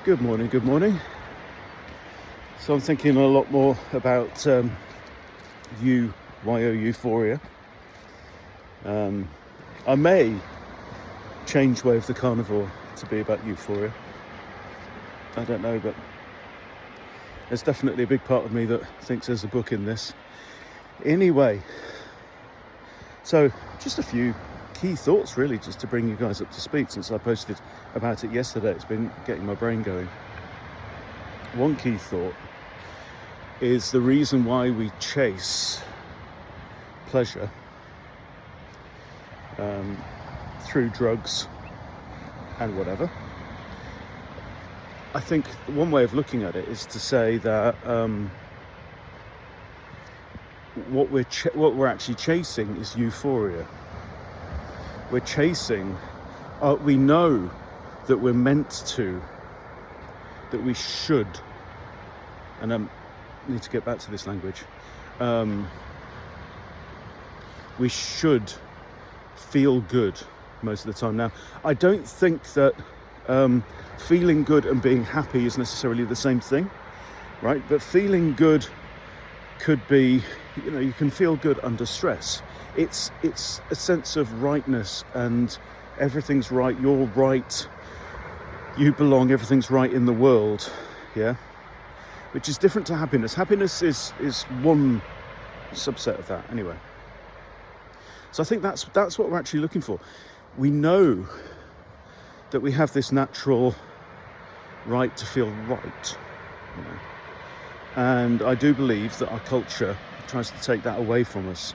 Good morning, good morning. So I'm thinking a lot more about Youphoria. I may change Way of the Carnivore to be about Youphoria. I don't know, but there's definitely a big part of me that thinks there's a book in this. Anyway, so just a few key thoughts really, just to bring you guys up to speed since I posted about it yesterday. It's been getting my brain going. One key thought is the reason why we chase pleasure through drugs and whatever. I think one way of looking at it is to say that what we're actually chasing is euphoria. We're chasing, we know that we're meant to, that we should, and I need to get back to this language, we should feel good most of the time. Now, I don't think that feeling good and being happy is necessarily the same thing, right? But feeling good could be, you can feel good under stress. It's a sense of rightness and everything's right, you're right, you belong, everything's right in the world, yeah? Which is different to happiness. Happiness is one subset of that, anyway. So I think that's what we're actually looking for. We know that we have this natural right to feel right, and I do believe that our culture tries to take that away from us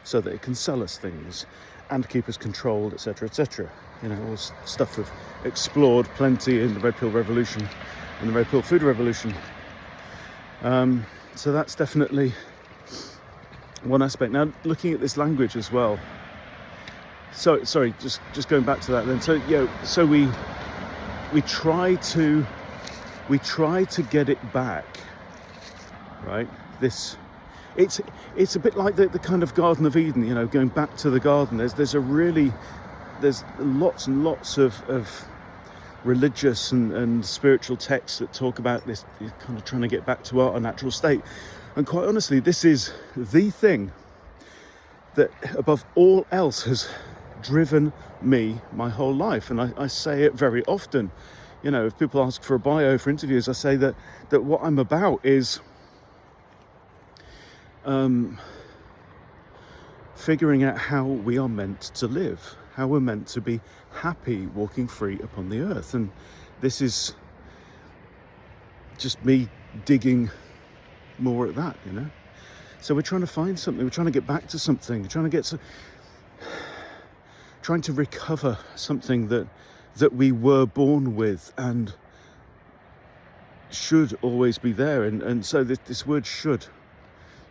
so that it can sell us things and keep us controlled, etc., etc. All this stuff we've explored plenty in the Red Pill Revolution and the Red Pill Food Revolution. So that's definitely one aspect. Now, looking at this language as well. So sorry, just going back to that then. So we try to get it back, right? It's a bit like the kind of Garden of Eden, going back to the garden. There's lots and lots of religious and spiritual texts that talk about this kind of trying to get back to our natural state. And quite honestly, this is the thing that above all else has driven me my whole life. And I say it very often. If people ask for a bio for interviews, I say that what I'm about is figuring out how we are meant to live, how we're meant to be happy walking free upon the earth. And this is just me digging more at that, So we're trying to find something, we're trying to get back to something, we're trying to recover something that we were born with and should always be there. And so this word should,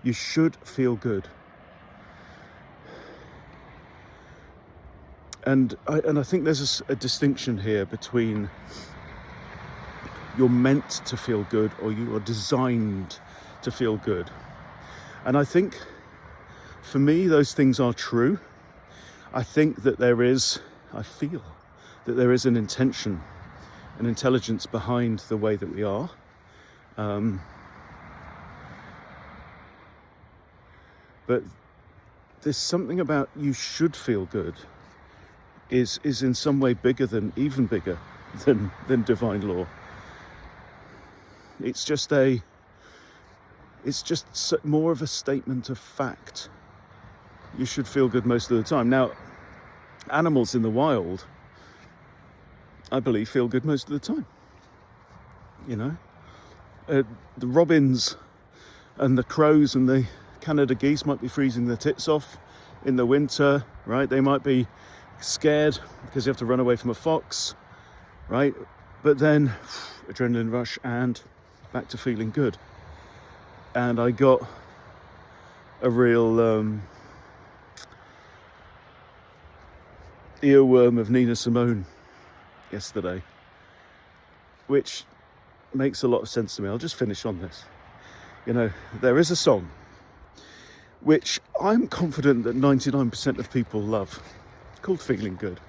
you should feel good. And I think there's a distinction here between you're meant to feel good or you are designed to feel good. And I think for me those things are true. I feel that there is an intention, an intelligence behind the way that we are. But there's something about you should feel good is in some way even bigger than divine law. It's just more of a statement of fact. You should feel good most of the time. Now, animals in the wild, I believe, feel good most of the time. The robins and the crows and the Canada geese might be freezing their tits off in the winter, right? They might be scared because you have to run away from a fox, right? But then adrenaline rush and back to feeling good. And I got a real earworm of Nina Simone yesterday, which makes a lot of sense to me. I'll just finish on this. There is a song which I'm confident that 99% of people love, called Feeling Good.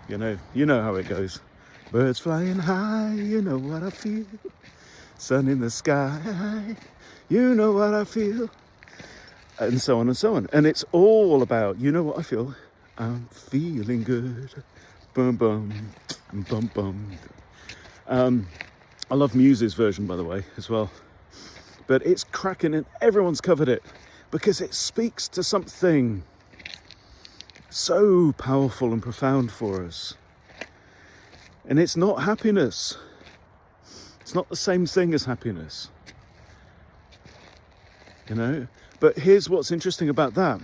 You know how it goes. Birds flying high, you know what I feel. Sun in the sky, you know what I feel. And so on and so on. And it's all about, you know what I feel? I'm feeling good. Bum, bum, bum, bum. I love Muse's version, by the way, as well. But it's cracking and everyone's covered it because it speaks to something so powerful and profound for us. And it's not happiness. It's not the same thing as happiness. You know? But here's what's interesting about that.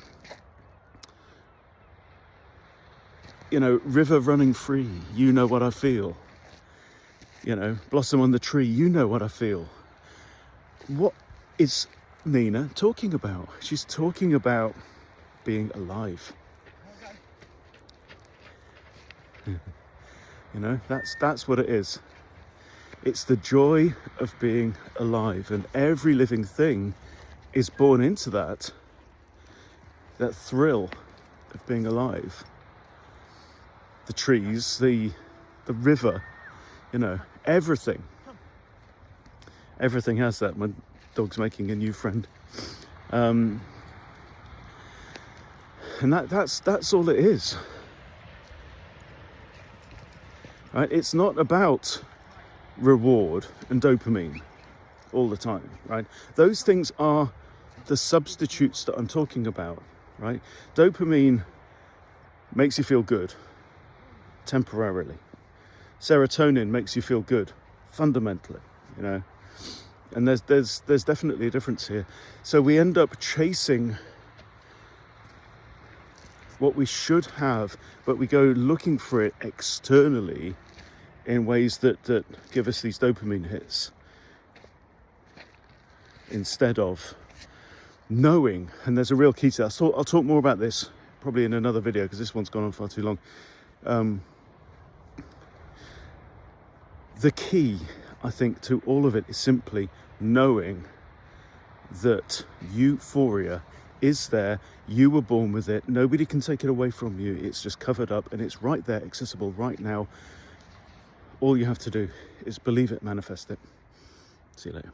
You know, river running free, you know what I feel. You know, blossom on the tree, you know what I feel. What is Nina talking about? She's talking about being alive. You know, that's what it is. It's the joy of being alive, and every living thing is born into that thrill of being alive. The trees, the river, you know, everything has that. My dog's making a new friend, and that's all it is, right? It's not about reward and dopamine all the time, right? Those things are the substitutes that I'm talking about, right? Dopamine makes you feel good temporarily. Serotonin makes you feel good fundamentally, you know. And there's definitely a difference here. So we end up chasing what we should have, but we go looking for it externally in ways that give us these dopamine hits instead of knowing. And there's a real key to that. So I'll talk more about this probably in another video because this one's gone on far too long. The key, I think, to all of it is simply knowing that euphoria is there. You were born with it. Nobody can take it away from you. It's just covered up and it's right there, accessible right now. All you have to do is believe it, manifest it. See you later.